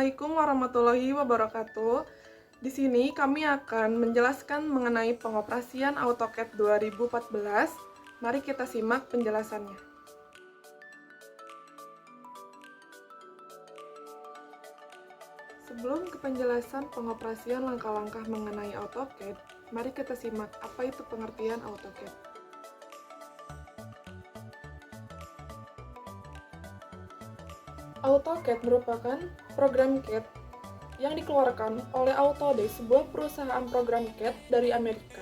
Assalamualaikum warahmatullahi wabarakatuh. Di sini kami akan menjelaskan mengenai pengoperasian AutoCAD 2014. Mari kita simak penjelasannya. Sebelum ke penjelasan pengoperasian langkah-langkah mengenai AutoCAD, mari kita simak apa itu pengertian AutoCAD. AutoCAD merupakan program CAD yang dikeluarkan oleh Autodesk, sebuah perusahaan program CAD dari Amerika.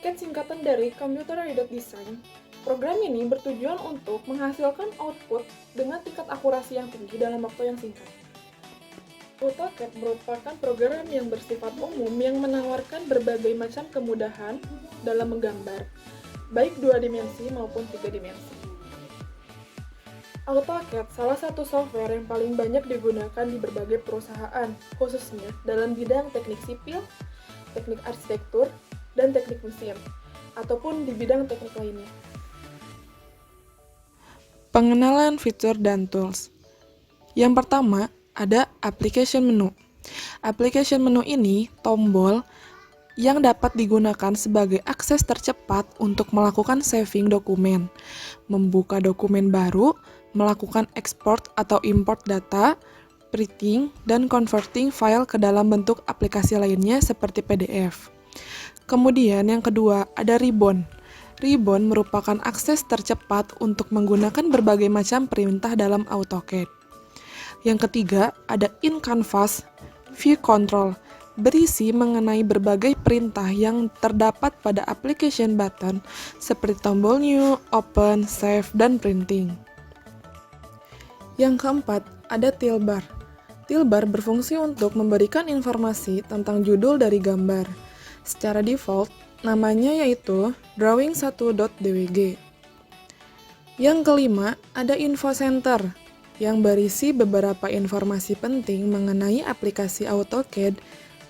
CAD singkatan dari Computer Aided Design. Program ini bertujuan untuk menghasilkan output dengan tingkat akurasi yang tinggi dalam waktu yang singkat. AutoCAD merupakan program yang bersifat umum yang menawarkan berbagai macam kemudahan dalam menggambar, baik 2 dimensi maupun 3 dimensi. AutoCAD salah satu software yang paling banyak digunakan di berbagai perusahaan, khususnya dalam bidang teknik sipil, teknik arsitektur, dan teknik mesin, ataupun di bidang teknik lainnya. Pengenalan fitur dan tools. Yang pertama, ada application menu. Application menu ini tombol yang dapat digunakan sebagai akses tercepat untuk melakukan saving dokumen, membuka dokumen baru, melakukan ekspor atau import data, printing, dan converting file ke dalam bentuk aplikasi lainnya seperti PDF. Kemudian yang kedua, ada ribbon. Ribbon merupakan akses tercepat untuk menggunakan berbagai macam perintah dalam AutoCAD. Yang ketiga, ada in canvas view control, berisi mengenai berbagai perintah yang terdapat pada application button seperti tombol new, open, save, dan printing. Yang keempat, ada toolbar. Toolbar berfungsi untuk memberikan informasi tentang judul dari gambar. Secara default, namanya yaitu drawing1.dwg. Yang kelima, ada info center yang berisi beberapa informasi penting mengenai aplikasi AutoCAD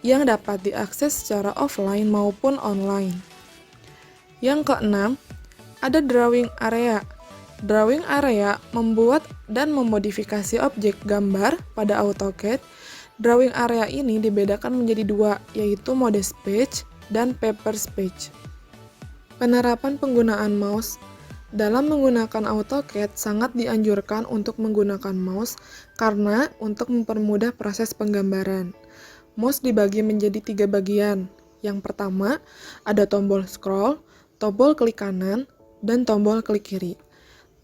yang dapat diakses secara offline maupun online. Yang keenam, ada drawing area. Drawing area membuat dan memodifikasi objek gambar pada AutoCAD. Drawing area ini dibedakan menjadi dua, yaitu mode sketch dan paper sketch. Penerapan penggunaan mouse. Dalam menggunakan AutoCAD sangat dianjurkan untuk menggunakan mouse karena untuk mempermudah proses penggambaran. Mouse dibagi menjadi 3 bagian. Yang pertama, ada tombol scroll, tombol klik kanan, dan tombol klik kiri.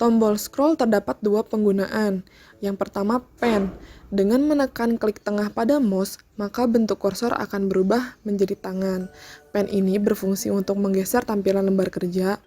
Tombol scroll terdapat 2 penggunaan. Yang pertama, pen. Dengan menekan klik tengah pada mouse, maka bentuk kursor akan berubah menjadi tangan. Pen ini berfungsi untuk menggeser tampilan lembar kerja.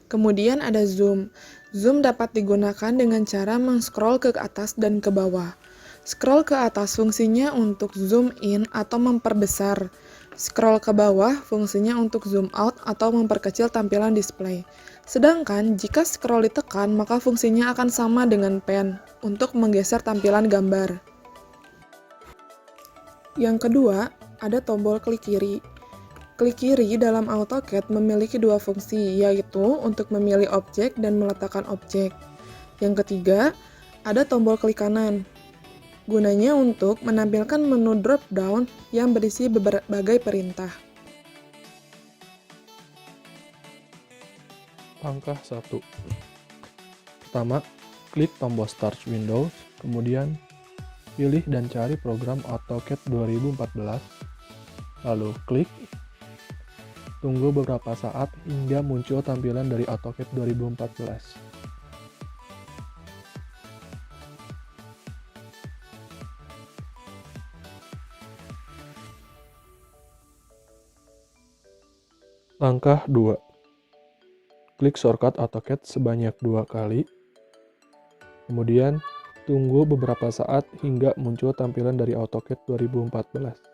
Kemudian ada zoom. Zoom dapat digunakan dengan cara men-scroll ke atas dan ke bawah. Scroll ke atas fungsinya untuk zoom in atau memperbesar. Scroll ke bawah fungsinya untuk zoom out atau memperkecil tampilan display. Sedangkan jika scroll ditekan, maka fungsinya akan sama dengan pen untuk menggeser tampilan gambar. Yang kedua, ada tombol klik kiri. Klik kiri dalam AutoCAD memiliki 2 fungsi, yaitu untuk memilih objek dan meletakkan objek. Yang ketiga, ada tombol klik kanan. Gunanya untuk menampilkan menu drop-down yang berisi berbagai perintah. Langkah 1. Pertama, klik tombol Start Windows, kemudian pilih dan cari program AutoCAD 2014, lalu klik. Tunggu beberapa saat hingga muncul tampilan dari AutoCAD 2014. Langkah 2. Klik shortcut AutoCAD sebanyak 2 kali. Kemudian, tunggu beberapa saat hingga muncul tampilan dari AutoCAD 2014.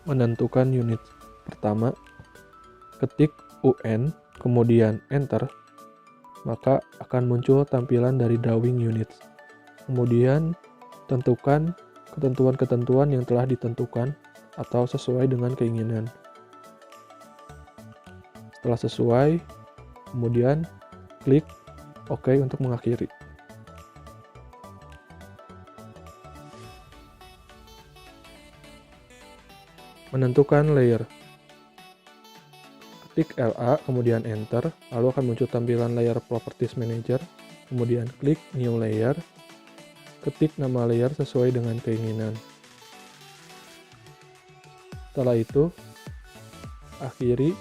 Menentukan unit. Pertama, ketik UN, kemudian Enter, maka akan muncul tampilan dari drawing units. Kemudian, tentukan ketentuan-ketentuan yang telah ditentukan atau sesuai dengan keinginan. Setelah sesuai, kemudian klik OK untuk mengakhiri. Menentukan layer. Ketik LA, kemudian Enter, lalu akan muncul tampilan Layer Properties Manager, kemudian klik New Layer, ketik nama layer sesuai dengan keinginan. Setelah itu, akhiri,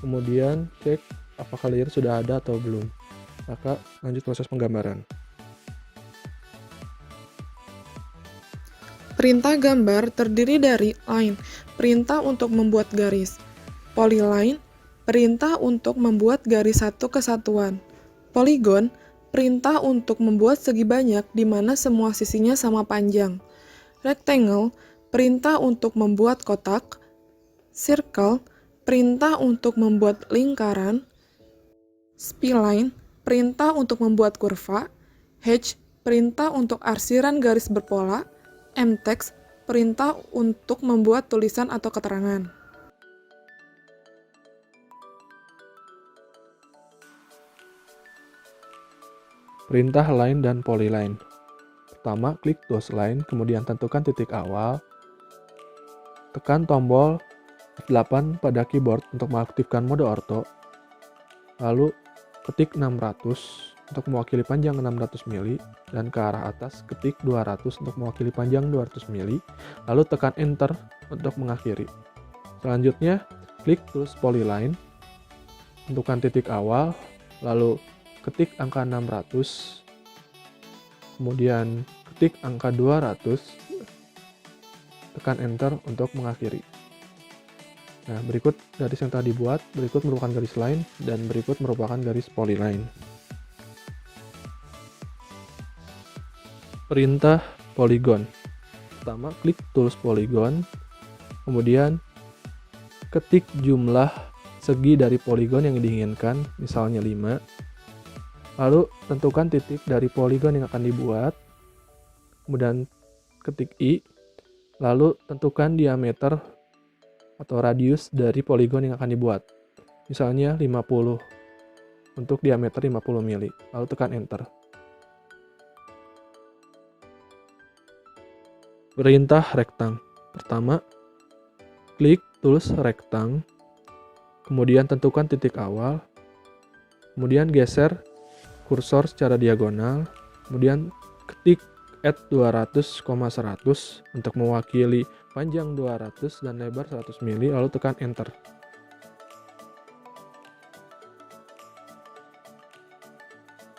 kemudian cek apakah layer sudah ada atau belum. Maka lanjut proses penggambaran. Perintah gambar terdiri dari line, perintah untuk membuat garis. Polyline, perintah untuk membuat garis satu kesatuan. Polygon, perintah untuk membuat segi banyak di mana semua sisinya sama panjang. Rectangle, perintah untuk membuat kotak. Circle, perintah untuk membuat lingkaran. Spline, perintah untuk membuat kurva. Hatch, perintah untuk arsiran garis berpola. M-text, perintah untuk membuat tulisan atau keterangan. Perintah line dan polyline. Pertama, klik tools line, kemudian tentukan titik awal. Tekan tombol F8 pada keyboard untuk mengaktifkan mode ortho. Lalu ketik 600 untuk mewakili panjang 600 mili, dan ke arah atas ketik 200 untuk mewakili panjang 200 mili, lalu tekan enter untuk mengakhiri. Selanjutnya, klik tools polyline, tentukan titik awal, lalu ketik angka 600, kemudian ketik angka 200, tekan enter untuk mengakhiri. Nah, berikut garis yang tadi dibuat, berikut merupakan garis line, dan berikut merupakan garis polyline. Perintah polygon. Pertama, klik tools polygon, kemudian ketik jumlah segi dari polygon yang diinginkan, misalnya 5. Lalu tentukan titik dari polygon yang akan dibuat, kemudian ketik I, lalu tentukan diameter atau radius dari polygon yang akan dibuat, misalnya 50, untuk diameter 50 mili, lalu tekan enter. Perintah rektang. Pertama, klik tools rektang, kemudian tentukan titik awal, kemudian geser kursor secara diagonal, kemudian ketik add 200,100 untuk mewakili panjang 200 dan lebar 100 mili, lalu tekan enter.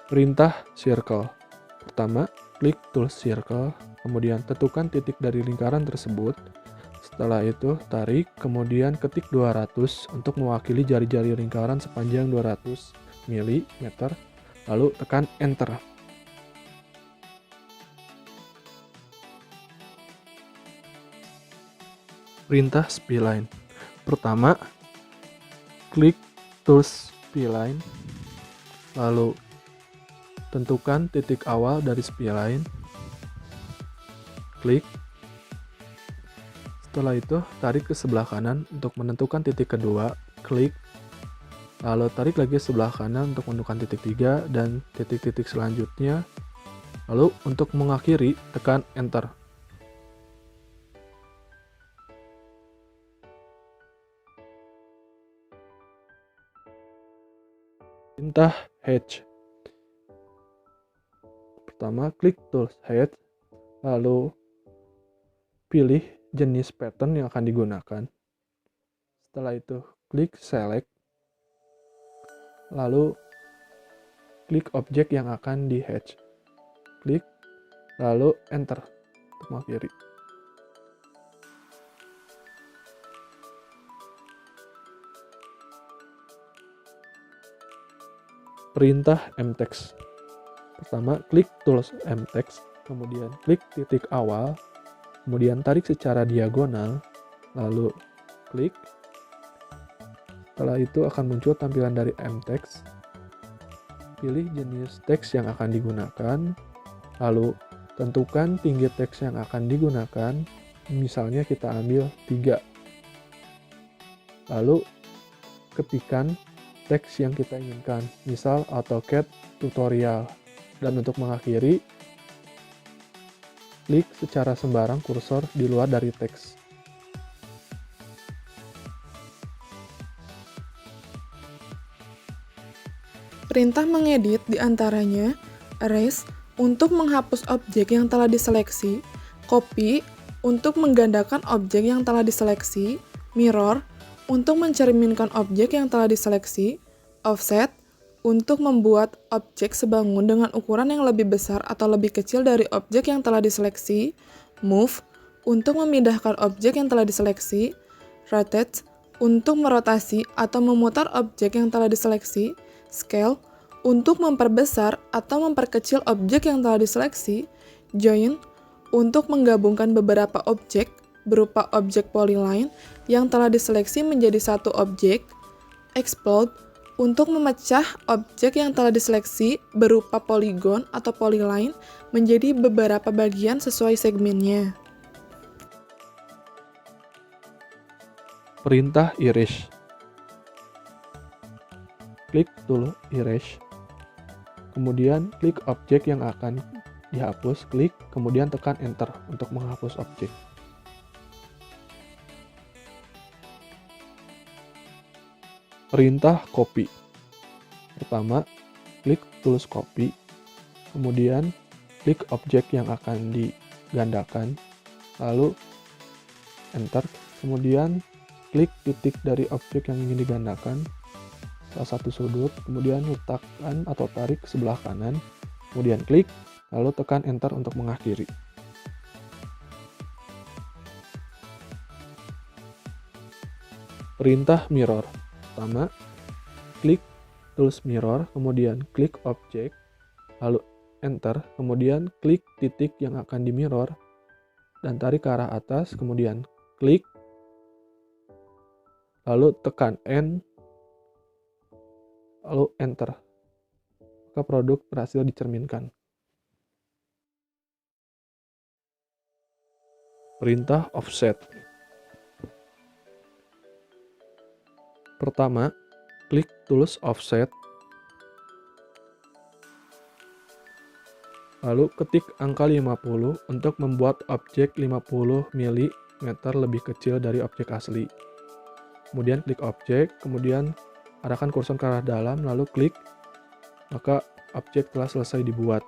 Perintah circle. Pertama, klik tools circle, kemudian tentukan titik dari lingkaran tersebut. Setelah itu, tarik, kemudian ketik 200 untuk mewakili jari-jari lingkaran sepanjang 200 mm, lalu tekan enter. Perintah spline. Pertama, klik tools spline, lalu tentukan titik awal dari spline, klik. Setelah itu, tarik ke sebelah kanan untuk menentukan titik kedua, klik. Lalu tarik lagi ke sebelah kanan untuk menentukan titik 3 dan titik-titik selanjutnya. Lalu untuk mengakhiri, tekan enter. Perintah hatch. Pertama, klik tools hatch, lalu pilih jenis pattern yang akan digunakan. Setelah itu, klik select, lalu klik objek yang akan di hatch. Klik, lalu enter untuk mengakhiri. Perintah M-text. Pertama, klik tools M-text, kemudian klik titik awal, kemudian tarik secara diagonal, lalu klik. Setelah itu akan muncul tampilan dari M-text. Pilih jenis teks yang akan digunakan, lalu tentukan tinggi teks yang akan digunakan, Misalnya kita ambil 3. Lalu ketikkan teks yang kita inginkan, misal AutoCAD tutorial. Dan untuk mengakhiri, klik secara sembarang kursor di luar dari teks. Perintah mengedit diantaranya erase untuk menghapus objek yang telah diseleksi, copy untuk menggandakan objek yang telah diseleksi, mirror untuk mencerminkan objek yang telah diseleksi, offset untuk membuat objek sebangun dengan ukuran yang lebih besar atau lebih kecil dari objek yang telah diseleksi, move untuk memindahkan objek yang telah diseleksi, rotate untuk merotasi atau memutar objek yang telah diseleksi, scale untuk memperbesar atau memperkecil objek yang telah diseleksi, join untuk menggabungkan beberapa objek berupa objek polyline yang telah diseleksi menjadi satu objek, explode untuk memecah objek yang telah diseleksi berupa poligon atau polyline menjadi beberapa bagian sesuai segmennya. Perintah erase. Klik tool erase. Kemudian klik objek yang akan dihapus, klik, kemudian tekan enter untuk menghapus objek. Perintah copy. Pertama, klik tools copy, kemudian klik objek yang akan digandakan, lalu enter, kemudian klik titik dari objek yang ingin digandakan, salah satu sudut, kemudian letakkan atau tarik ke sebelah kanan, kemudian klik, lalu tekan enter untuk mengakhiri. Perintah mirror. Pertama, klik tools mirror, kemudian klik objek, lalu enter, kemudian klik titik yang akan di mirror, dan tarik ke arah atas, kemudian klik, lalu tekan N, lalu enter. Maka produk berhasil dicerminkan. Perintah offset. Pertama, klik tools offset, lalu ketik angka 50 untuk membuat objek 50 mm lebih kecil dari objek asli. Kemudian klik objek, kemudian arahkan kursor ke arah dalam, lalu klik, maka objek telah selesai dibuat.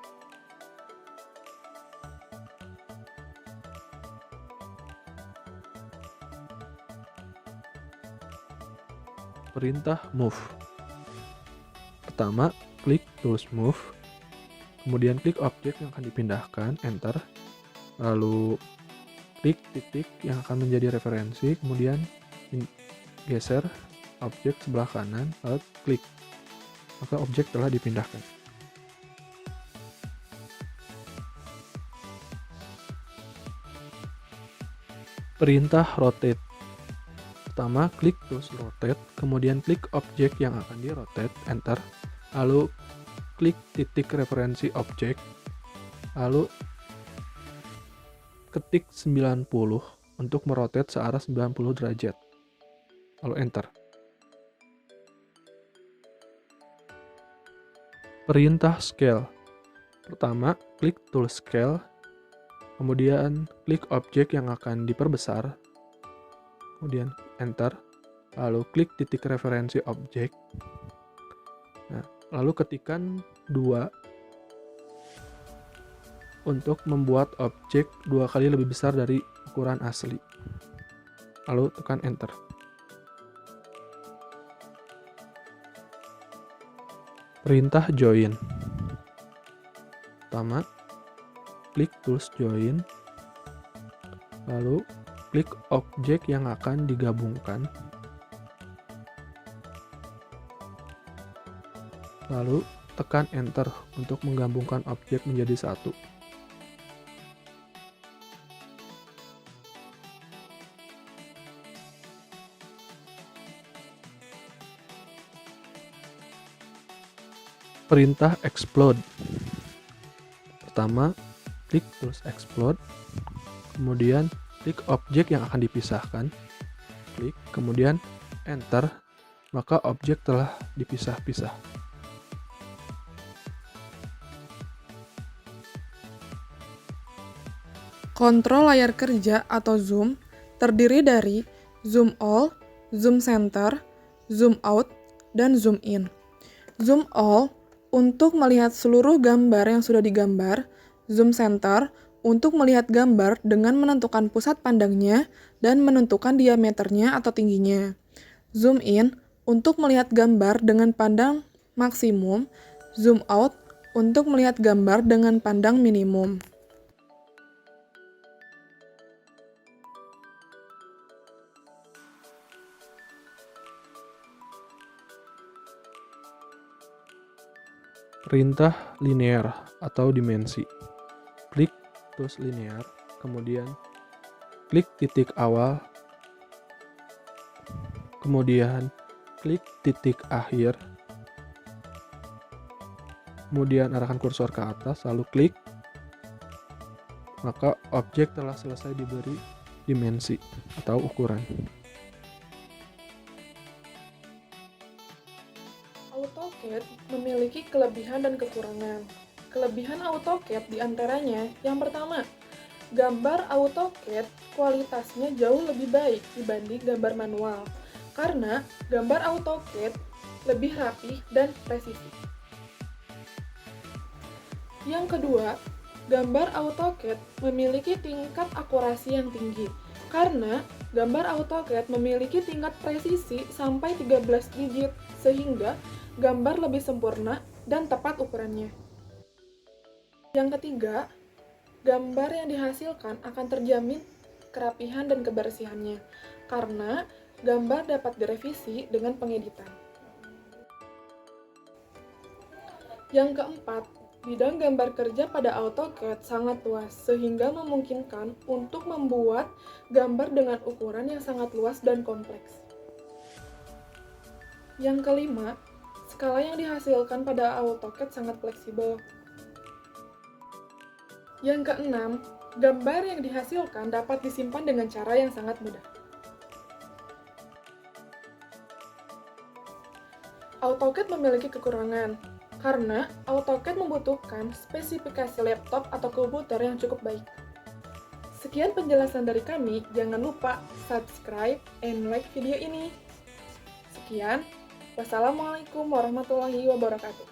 Perintah move. Pertama, klik tools move, kemudian klik objek yang akan dipindahkan, enter, lalu klik titik yang akan menjadi referensi, kemudian geser objek sebelah kanan, lalu klik, maka objek telah dipindahkan. Perintah rotate. Pertama, klik tools rotate, kemudian klik objek yang akan di-rotate, enter, lalu klik titik referensi objek, lalu ketik 90 untuk merotate searah 90 derajat, lalu enter. Perintah scale. Pertama, klik tool scale, kemudian klik objek yang akan diperbesar, kemudian enter, lalu klik titik referensi objek. Nah, lalu ketikkan 2 untuk membuat objek 2 kali lebih besar dari ukuran asli. Lalu tekan enter. Perintah join. Pertama, klik tools join, lalu klik objek yang akan digabungkan, lalu tekan enter untuk menggabungkan objek menjadi satu. Perintah explode. Pertama, klik tools explode, kemudian klik objek yang akan dipisahkan, klik, kemudian Enter, maka objek telah dipisah-pisah. Kontrol layar kerja atau zoom terdiri dari zoom all, zoom center, zoom out, dan zoom in. Zoom all untuk melihat seluruh gambar yang sudah digambar, zoom center untuk melihat gambar dengan menentukan pusat pandangnya dan menentukan diameternya atau tingginya. Zoom in untuk melihat gambar dengan pandang maksimum, zoom out untuk melihat gambar dengan pandang minimum. Perintah linear atau dimensi. Klik tools linear, kemudian klik titik awal, kemudian klik titik akhir, kemudian arahkan kursor ke atas, lalu klik, maka objek telah selesai diberi dimensi atau ukuran. AutoCAD memiliki kelebihan dan kekurangan. Kelebihan AutoCAD diantaranya, yang pertama, gambar AutoCAD kualitasnya jauh lebih baik dibanding gambar manual, karena gambar AutoCAD lebih rapih dan presisi. Yang kedua, gambar AutoCAD memiliki tingkat akurasi yang tinggi, karena gambar AutoCAD memiliki tingkat presisi sampai 13 digit, sehingga gambar lebih sempurna dan tepat ukurannya. Yang ketiga, gambar yang dihasilkan akan terjamin kerapihan dan kebersihannya, karena gambar dapat direvisi dengan pengeditan. Yang keempat, bidang gambar kerja pada AutoCAD sangat luas, sehingga memungkinkan untuk membuat gambar dengan ukuran yang sangat luas dan kompleks. Yang kelima, skala yang dihasilkan pada AutoCAD sangat fleksibel. Yang keenam, gambar yang dihasilkan dapat disimpan dengan cara yang sangat mudah. AutoCAD memiliki kekurangan, karena AutoCAD membutuhkan spesifikasi laptop atau komputer yang cukup baik. Sekian penjelasan dari kami, jangan lupa subscribe and like video ini. Sekian, wassalamualaikum warahmatullahi wabarakatuh.